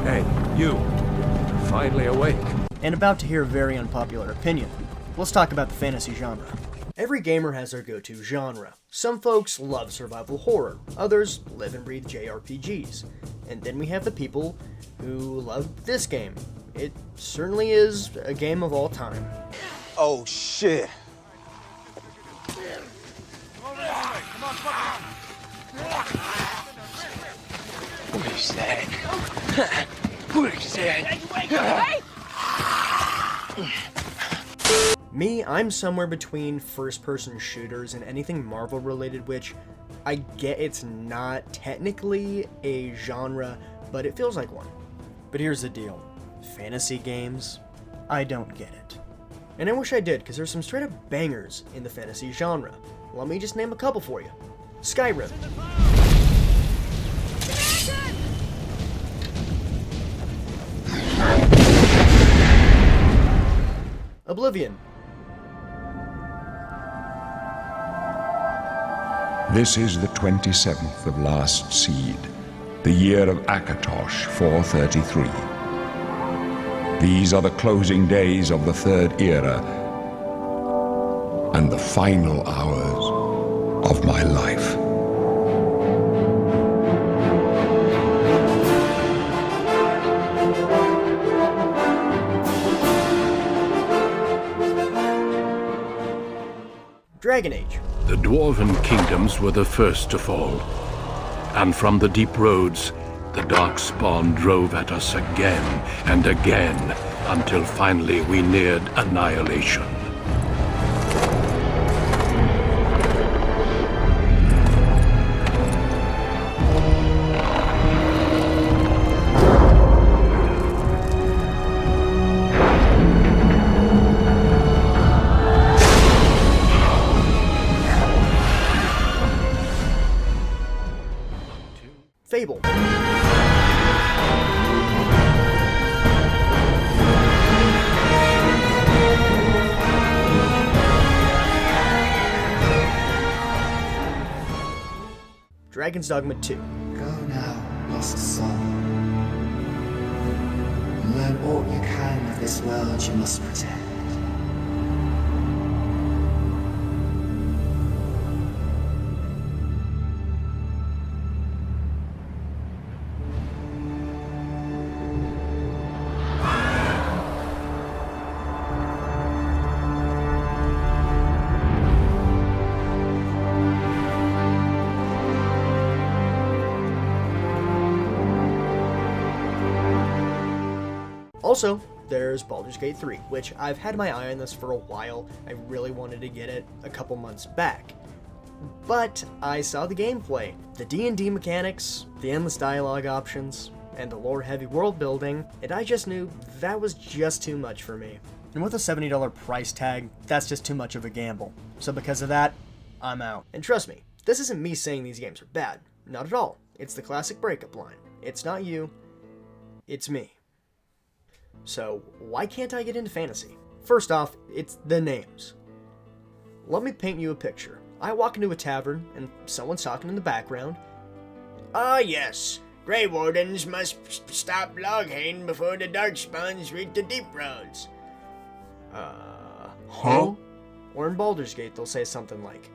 Hey, you. You're finally awake. And about to hear a very unpopular opinion. Let's talk about the fantasy genre. Every gamer has their go-to genre. Some folks love survival horror, others live and breathe JRPGs. And then we have the people who love this game. It certainly is a game of all time. Oh, shit. What is that? What is that? Me, I'm somewhere between first-person shooters and anything Marvel-related, which I get it's not technically a genre, but it feels like one. But here's the deal. Fantasy games, I don't get it. And I wish I did, because there's some straight-up bangers in the fantasy genre. Let me just name a couple for you. Skyrim. Oblivion. This is the 27th of last seed, the year of Akatosh 433. These are the closing days of the Third Era and the final hours of my life. Dragon Age. The dwarven kingdoms were the first to fall, and from the deep roads, the darkspawn drove at us again and again, until finally we neared annihilation. Fable. Dragon's Dogma 2. Go now, lost soul. Learn all you can of this world you must protect. Also, there's Baldur's Gate 3, which I've had my eye on this for a while. I really wanted to get it a couple months back. But I saw the gameplay, the D&D mechanics, the endless dialogue options, and the lore-heavy world building, and I just knew that was just too much for me. And with a $70 price tag, that's just too much of a gamble. So because of that, I'm out. And trust me, this isn't me saying these games are bad. Not at all. It's the classic breakup line. It's not you, it's me. So, why can't I get into fantasy? First off, it's the names. Let me paint you a picture. I walk into a tavern, and someone's talking in the background. Ah yes, Grey Wardens must stop Loghain before the Darkspawns reach the Deep Roads. Huh? Or in Baldur's Gate, they'll say something like,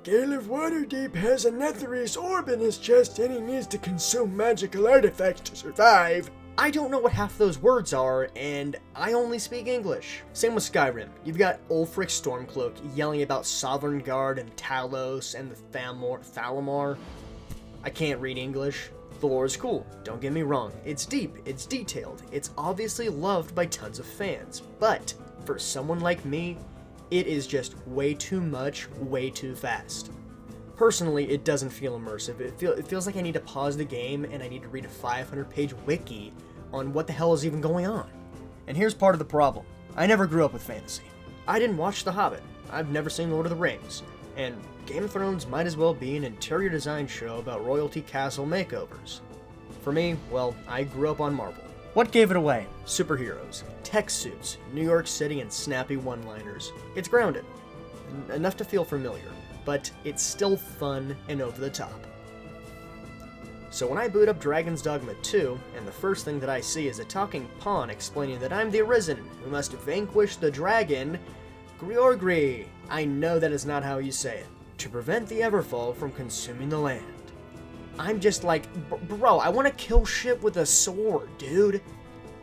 Gale of Waterdeep has a Netherese orb in his chest, and he needs to consume magical artifacts to survive. I don't know what half those words are, and I only speak English. Same with Skyrim. You've got Ulfric Stormcloak yelling about Sovngarde and Talos and the Thalamar. I can't read English. The lore is cool, don't get me wrong. It's deep, it's detailed, it's obviously loved by tons of fans. But, for someone like me, it is just way too much, way too fast. Personally, it doesn't feel immersive. It feels like I need to pause the game and I need to read a 500-page wiki on what the hell is even going on. And here's part of the problem. I never grew up with fantasy. I didn't watch The Hobbit. I've never seen Lord of the Rings. And Game of Thrones might as well be an interior design show about royalty castle makeovers. For me, well, I grew up on Marvel. What gave it away? Superheroes, tech suits, New York City, and snappy one-liners. It's grounded. Enough to feel familiar. But it's still fun and over the top. So when I boot up Dragon's Dogma 2, and the first thing that I see is a talking pawn explaining that I'm the Arisen, who must vanquish the dragon, Griorgri. I know that is not how you say it. To prevent the Everfall from consuming the land. I'm just like, bro, I want to kill shit with a sword, dude.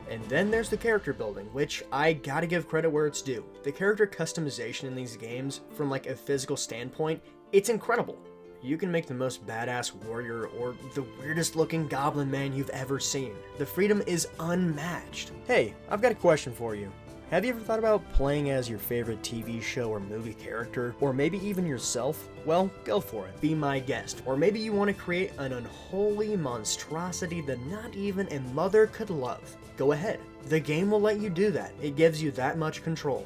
And then there's the character building, which I gotta give credit where it's due. The character customization in these games, from like a physical standpoint, it's incredible. You can make the most badass warrior or the weirdest looking goblin man you've ever seen. The freedom is unmatched. Hey, I've got a question for you. Have you ever thought about playing as your favorite TV show or movie character? Or maybe even yourself? Well, go for it. Be my guest. Or maybe you want to create an unholy monstrosity that not even a mother could love. Go ahead. The game will let you do that. It gives you that much control.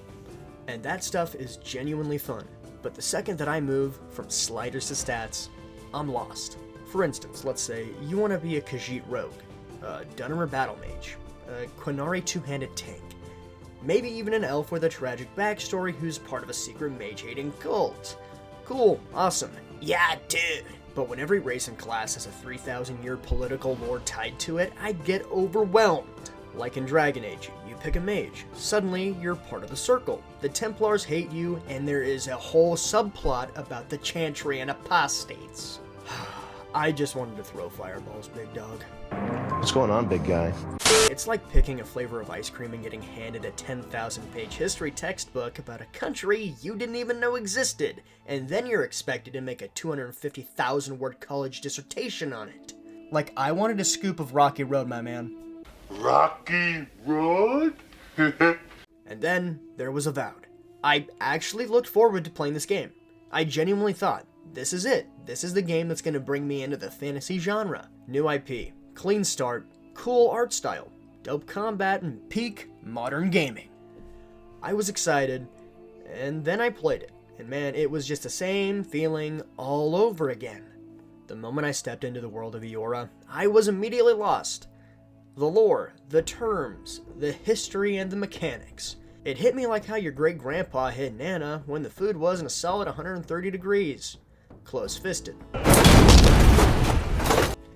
And that stuff is genuinely fun. But the second that I move from sliders to stats, I'm lost. For instance, let's say you want to be a Khajiit rogue, a Dunmer battle mage, a Qunari two-handed tank, maybe even an elf with a tragic backstory who's part of a secret mage-hating cult. Cool, awesome, yeah dude. But when every race and class has a 3,000-year political lore tied to it, I get overwhelmed. Like in Dragon Age, you pick a mage. Suddenly, you're part of the Circle. The Templars hate you, and there is a whole subplot about the Chantry and apostates. I just wanted to throw fireballs, big dog. What's going on, big guy? It's like picking a flavor of ice cream and getting handed a 10,000-page history textbook about a country you didn't even know existed, and then you're expected to make a 250,000-word college dissertation on it. Like, I wanted a scoop of Rocky Road, my man. Rocky Road? And then there was Avowed. I actually looked forward to playing this game. I genuinely thought, this is it. This is the game that's going to bring me into the fantasy genre. New IP, clean start, cool art style, dope combat, and peak modern gaming. I was excited, and then I played it. And man, it was just the same feeling all over again. The moment I stepped into the world of Eora, I was immediately lost. The lore, the terms, the history, and the mechanics. It hit me like how your great-grandpa hit Nana when the food wasn't a solid 130 degrees. Close-fisted.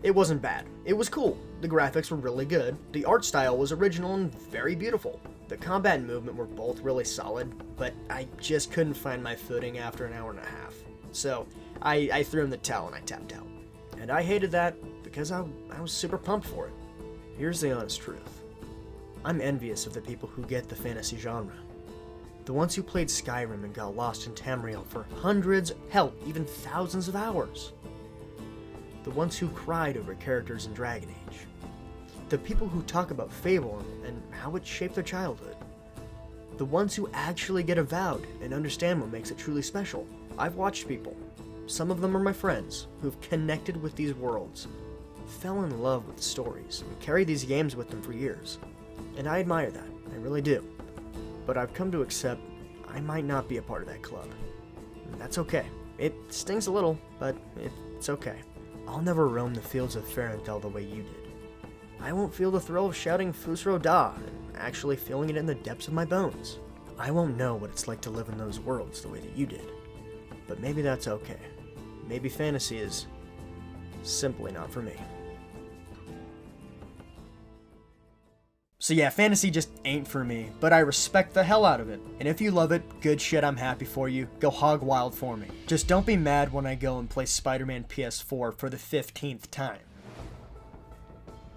It wasn't bad. It was cool. The graphics were really good. The art style was original and very beautiful. The combat and movement were both really solid, but I just couldn't find my footing after an hour and a half. So, I threw in the towel and I tapped out. And I hated that because I was super pumped for it. Here's the honest truth. I'm envious of the people who get the fantasy genre. The ones who played Skyrim and got lost in Tamriel for hundreds, hell, even thousands of hours. The ones who cried over characters in Dragon Age. The people who talk about Fable and how it shaped their childhood. The ones who actually get Avowed and understand what makes it truly special. I've watched people, some of them are my friends, who've connected with these worlds, fell in love with the stories, and carried these games with them for years. And I admire that, I really do. But I've come to accept I might not be a part of that club. And that's okay. It stings a little, but it's okay. I'll never roam the fields of Farenthal the way you did. I won't feel the thrill of shouting Fusro Da and actually feeling it in the depths of my bones. I won't know what it's like to live in those worlds the way that you did. But maybe that's okay. Maybe fantasy is simply not for me. So yeah, fantasy just ain't for me, but I respect the hell out of it. And if you love it, good shit, I'm happy for you. Go hog wild for me. Just don't be mad when I go and play Spider-Man PS4 for the 15th time.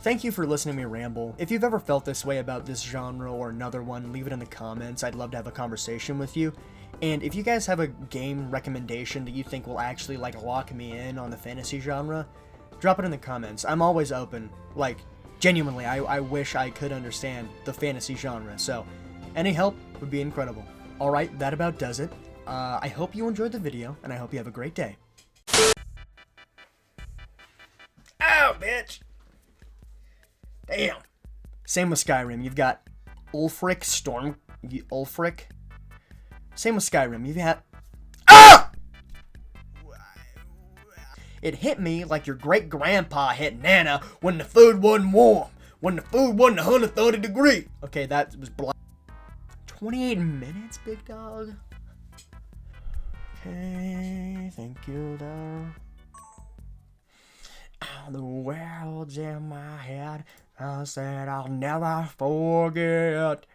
Thank you for listening to me ramble. If you've ever felt this way about this genre or another one, leave it in the comments. I'd love to have a conversation with you. And if you guys have a game recommendation that you think will actually lock me in on the fantasy genre, drop it in the comments. I'm always open. Genuinely, I wish I could understand the fantasy genre, so any help would be incredible. Alright, that about does it. I hope you enjoyed the video, and I hope you have a great day. Ow, bitch! Damn. Same with Skyrim, you've got Ulfric, Ulfric. Same with Skyrim, you've had... Ah! It hit me like your great-grandpa hit Nana when the food wasn't warm. When the food wasn't 130 degrees. Okay, that was 28 minutes, big dog. Okay, thank you, though. The world's in my head. I said I'll never forget.